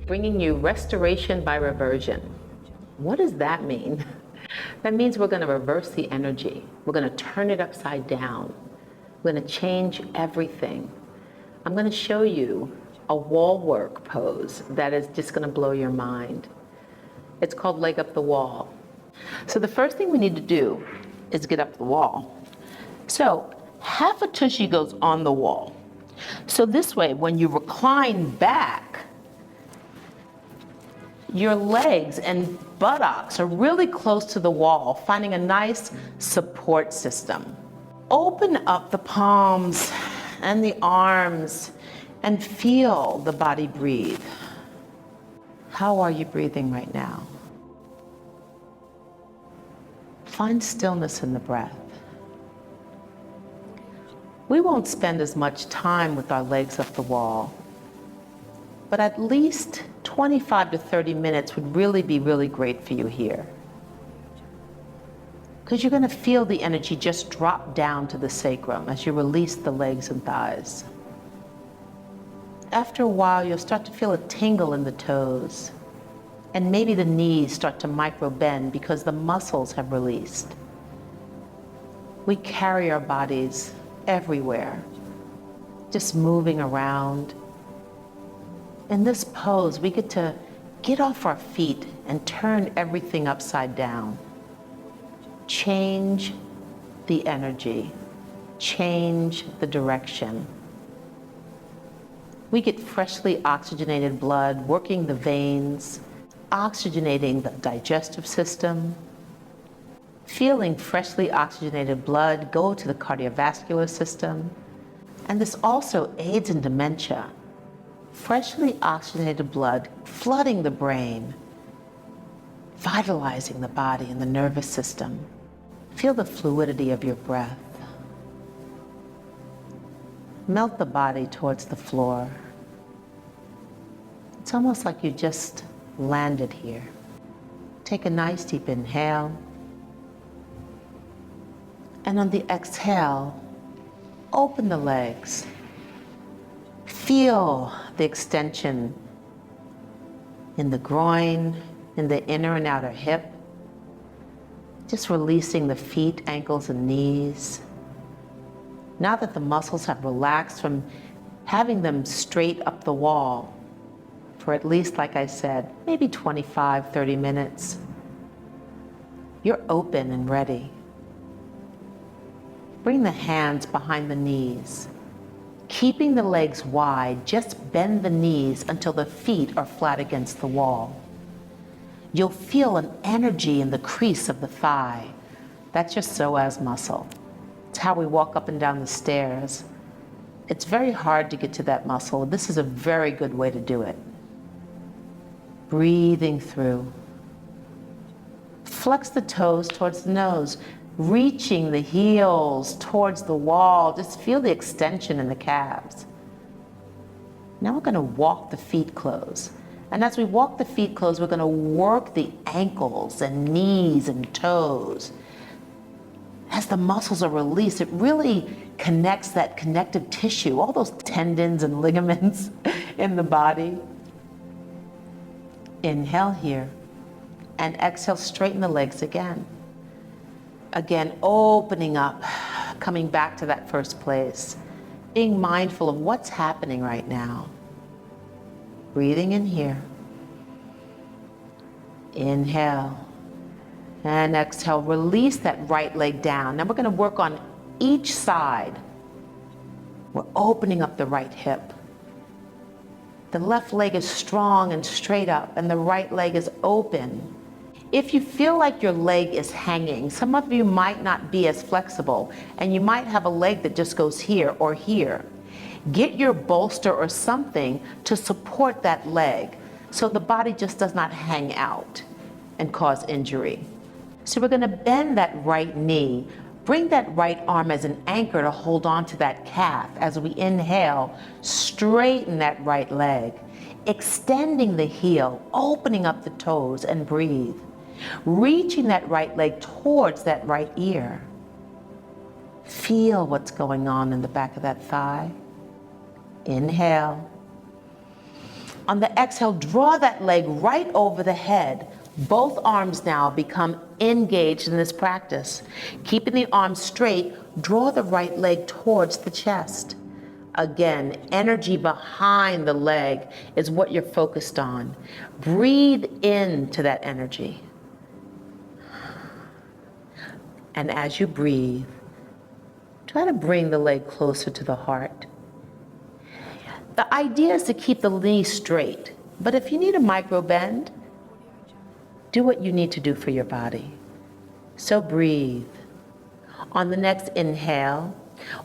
bringing you restoration by reversion. What does that mean? That means we're going to reverse the energy. We're going to turn it upside down. We're going to change everything. I'm going to show you a wall work pose that is just going to blow your mind. It's called leg up the wall. So the first thing we need to do is get up the wall. So half a tushy goes on the wall. So this way, when you recline back, your legs and buttocks are really close to the wall, finding a nice support system. Open up the palms and the arms and feel the body breathe. How are you breathing right now? Find stillness in the breath. We won't spend as much time with our legs up the wall, but at least 25 to 30 minutes would really be really great for you here. Because you're going to feel the energy just drop down to the sacrum as you release the legs and thighs. After a while, you'll start to feel a tingle in the toes, and maybe the knees start to micro bend because the muscles have released. We carry our bodies everywhere, just moving around. In this pose, we get to get off our feet and turn everything upside down. Change the energy, change the direction. We get freshly oxygenated blood working the veins, oxygenating the digestive system, feeling freshly oxygenated blood go to the cardiovascular system. And this also aids in dementia. Freshly oxygenated blood flooding the brain, vitalizing the body and the nervous system. Feel the fluidity of your breath. Melt the body towards the floor. It's almost like you just landed here. Take a nice deep inhale. And on the exhale, open the legs. Feel the extension in the groin, in the inner and outer hip. Just releasing the feet, ankles, and knees. Now that the muscles have relaxed from having them straight up the wall for at least, like I said, maybe 25, 30 minutes, you're open and ready. Bring the hands behind the knees. Keeping the legs wide, just bend the knees until the feet are flat against the wall. You'll feel an energy in the crease of the thigh. That's your psoas muscle. It's how we walk up and down the stairs. It's very hard to get to that muscle. This is a very good way to do it. Breathing through. Flex the toes towards the nose, reaching the heels towards the wall. Just feel the extension in the calves. Now we're going to walk the feet close. And as we walk the feet close, we're going to work the ankles and knees and toes. As the muscles are released, it really connects that connective tissue, all those tendons and ligaments in the body. Inhale here, and exhale, straighten the legs again. Again, opening up, coming back to that first place, being mindful of what's happening right now. Breathing in here. Inhale. And exhale, release that right leg down. Now we're going to work on each side. We're opening up the right hip. The left leg is strong and straight up, and the right leg is open. If you feel like your leg is hanging, some of you might not be as flexible, and you might have a leg that just goes here or here. Get your bolster or something to support that leg so the body just does not hang out and cause injury. So we're going to bend that right knee. Bring that right arm as an anchor to hold on to that calf. As we inhale, straighten that right leg, extending the heel, opening up the toes, and breathe. Reaching that right leg towards that right ear. Feel what's going on in the back of that thigh. Inhale. On the exhale, draw that leg right over the head. Both arms now become engaged in this practice. Keeping the arms straight, draw the right leg towards the chest. Again, energy behind the leg is what you're focused on. Breathe into that energy. And as you breathe, try to bring the leg closer to the heart. The idea is to keep the knee straight, but if you need a micro bend, do what you need to do for your body. So breathe. On the next inhale,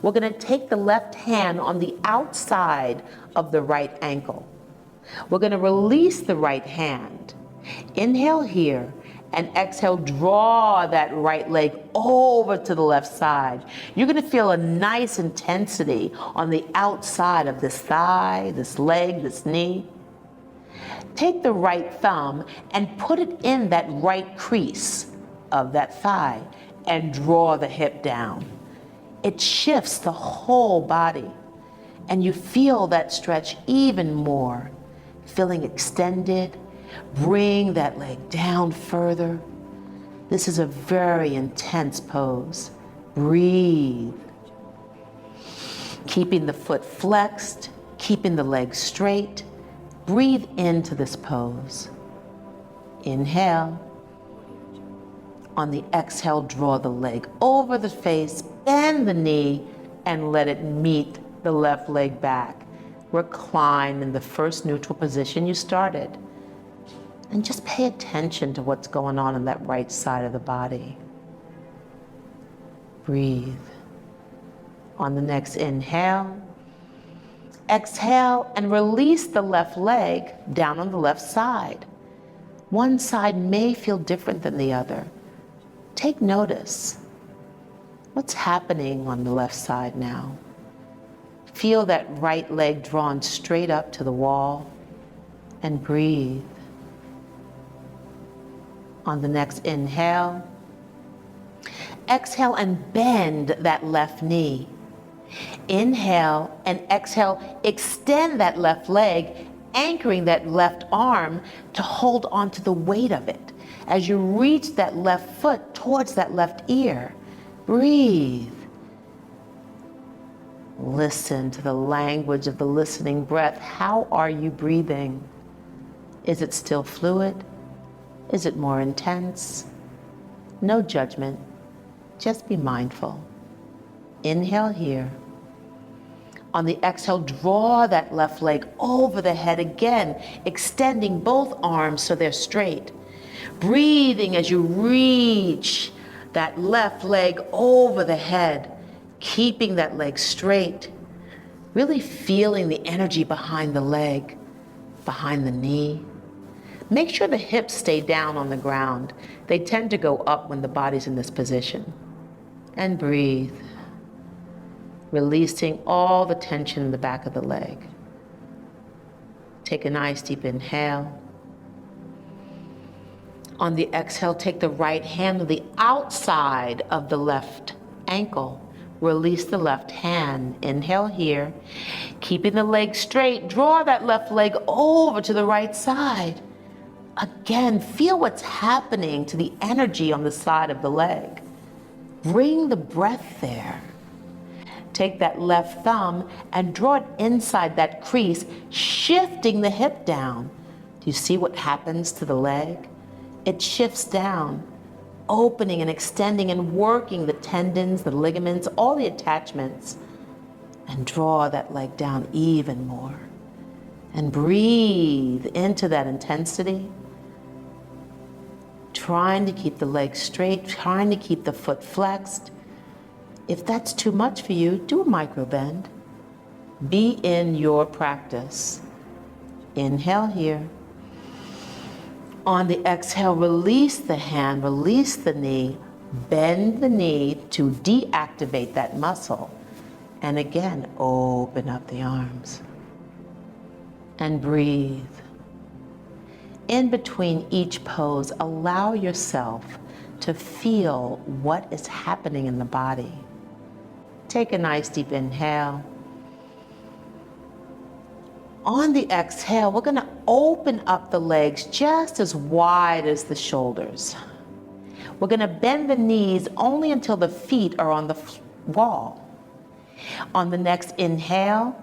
we're going to take the left hand on the outside of the right ankle. We're going to release the right hand. Inhale here and exhale, draw that right leg over to the left side. You're going to feel a nice intensity on the outside of this thigh, this leg, this knee. Take the right thumb and put it in that right crease of that thigh and draw the hip down. It shifts the whole body and you feel that stretch even more, feeling extended. Bring that leg down further. This is a very intense pose. Breathe. Keeping the foot flexed, keeping the leg straight. Breathe into this pose. Inhale. On the exhale, draw the leg over the face, bend the knee, and let it meet the left leg back. Recline in the first neutral position you started. And just pay attention to what's going on that right side of the body. Breathe. On the next inhale, exhale and release the left leg down on the left side. One side may feel different than the other. Take notice. What's happening on the left side now? Feel that right leg drawn straight up to the wall and breathe. On the next inhale, exhale and bend that left knee. Inhale and exhale, extend that left leg, anchoring that left arm to hold onto the weight of it. As you reach that left foot towards that left ear, breathe. Listen to the language of the listening breath. How are you breathing? Is it still fluid? Is it more intense? No judgment, just be mindful. Inhale here. On the exhale, draw that left leg over the head again, extending both arms so they're straight. Breathing as you reach that left leg over the head, keeping that leg straight, really feeling the energy behind the leg, behind the knee. Make sure the hips stay down on the ground. They tend to go up when the body's in this position. And breathe, releasing all the tension in the back of the leg. Take a nice deep inhale. On the exhale, take the right hand to the outside of the left ankle. Release the left hand. Inhale here. Keeping the leg straight, draw that left leg over to the right side. Again, feel what's happening to the energy on the side of the leg. Bring the breath there. Take that left thumb and draw it inside that crease, shifting the hip down. Do you see what happens to the leg? It shifts down, opening and extending and working the tendons, the ligaments, all the attachments, and draw that leg down even more. And breathe into that intensity, trying to keep the leg straight, trying to keep the foot flexed. If that's too much for you, do a micro bend. Be in your practice. Inhale here. On the exhale, release the hand, release the knee, bend the knee to deactivate that muscle. And again, open up the arms. And breathe. In between each pose, allow yourself to feel what is happening in the body. Take a nice deep inhale. On the exhale, we're gonna open up the legs just as wide as the shoulders. We're gonna bend the knees only until the feet are on the wall. On the next inhale,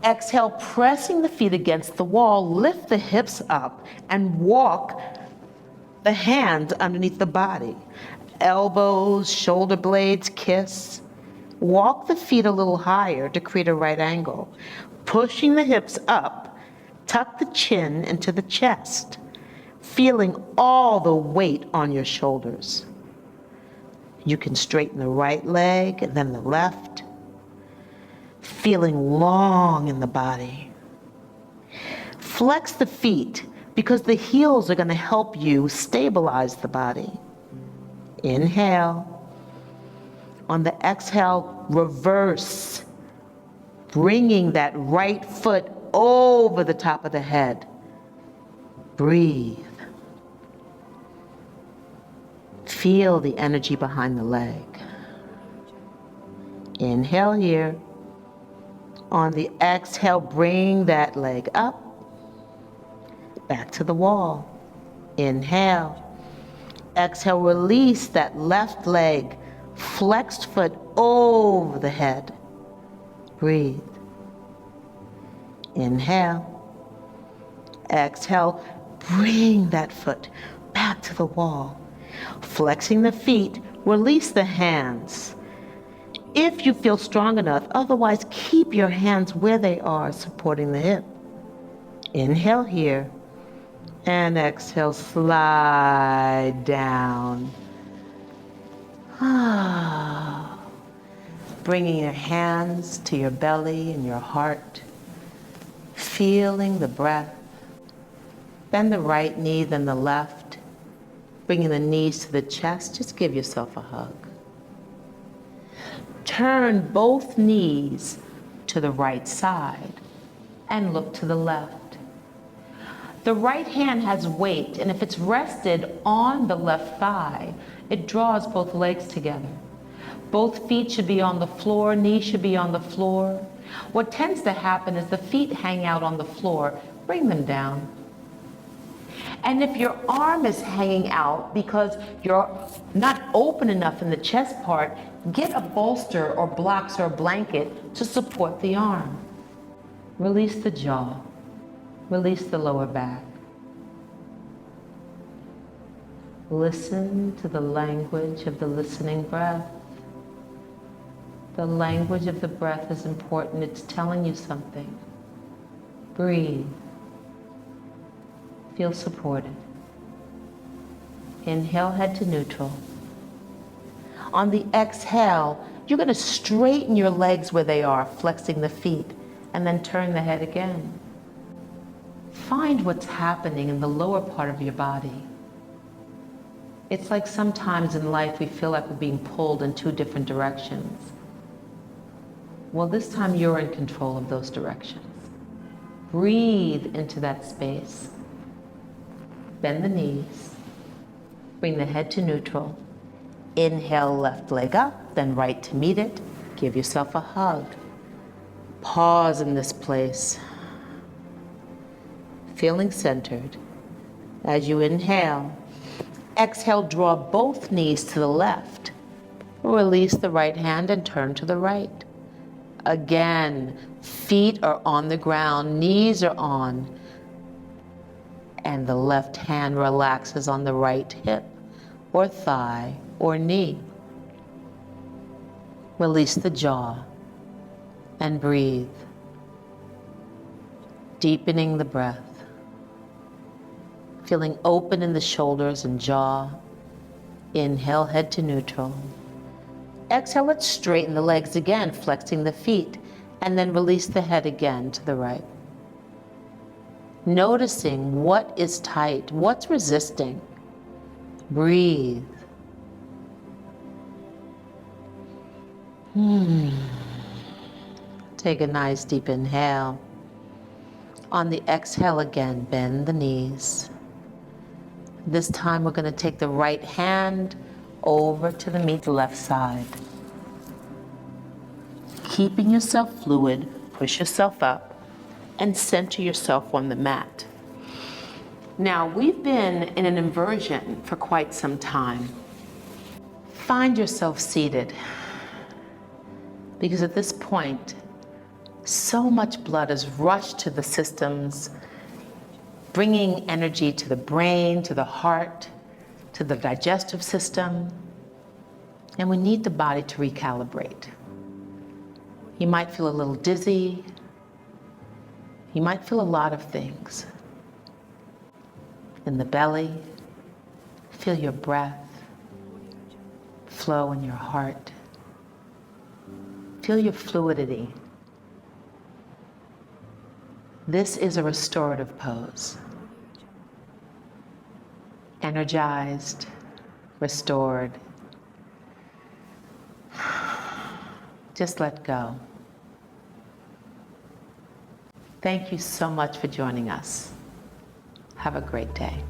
exhale, pressing the feet against the wall, lift the hips up and walk the hands underneath the body. Elbows, shoulder blades kiss. Walk the feet a little higher to create a right angle. Pushing the hips up, tuck the chin into the chest, feeling all the weight on your shoulders. You can straighten the right leg and then the left, feeling long in the body. Flex the feet because the heels are going to help you stabilize the body. Inhale. On the exhale, reverse, bringing that right foot over the top of the head. Breathe. Feel the energy behind the leg. Inhale here. On the exhale, bring that leg up, back to the wall. Inhale. Exhale, release that left leg, flexed foot over the head. Breathe. Inhale. Exhale, bring that foot back to the wall. Flexing the feet, release the hands. If you feel strong enough, otherwise keep your hands where they are, supporting the hip. Inhale here, and exhale, slide down. Bringing your hands to your belly and your heart, feeling the breath. Bend the right knee, then the left. Bringing the knees to the chest, just give yourself a hug. Turn both knees to the right side and look to the left. The right hand has weight, and if it's rested on the left thigh, it draws both legs together. Both feet should be on the floor, knees should be on the floor. What tends to happen is the feet hang out on the floor. Bring them down. And if your arm is hanging out because you're not open enough in the chest part, get a bolster or blocks or a blanket to support the arm. Release the jaw. Release the lower back. Listen to the language of the listening breath. The language of the breath is important. It's telling you something. Breathe. Feel supported. Inhale, head to neutral. On the exhale, you're going to straighten your legs where they are, flexing the feet, and then turn the head again. Find what's happening in the lower part of your body. It's like sometimes in life we feel like we're being pulled in two different directions. Well, this time you're in control of those directions. Breathe into that space. Bend the knees. Bring the head to neutral. Inhale, left leg up, then right to meet it. Give yourself a hug. Pause in this place. Feeling centered. As you inhale, exhale, draw both knees to the left. Release the right hand and turn to the right. Again, feet are on the ground, knees are on, and the left hand relaxes on the right hip or thigh or knee. Release the jaw and breathe, deepening the breath. Feeling open in the shoulders and jaw. Inhale, head to neutral. Exhale, let's straighten the legs again, flexing the feet, and then release the head again to the right. Noticing what is tight, what's resisting. Breathe. Take a nice deep inhale. On the exhale again, bend the knees. This time we're going to take the right hand over to the left side. Keeping yourself fluid, push yourself up. and center yourself on the mat. Now, we've been in an inversion for quite some time. Find yourself seated, because at this point, so much blood is rushed to the systems, bringing energy to the brain, to the heart, to the digestive system, and we need the body to recalibrate. You might feel a little dizzy. You might feel a lot of things. In the belly, feel your breath flow in your heart. Feel your fluidity. This is a restorative pose. Energized, restored. Just let go. Thank you so much for joining us. Have a great day.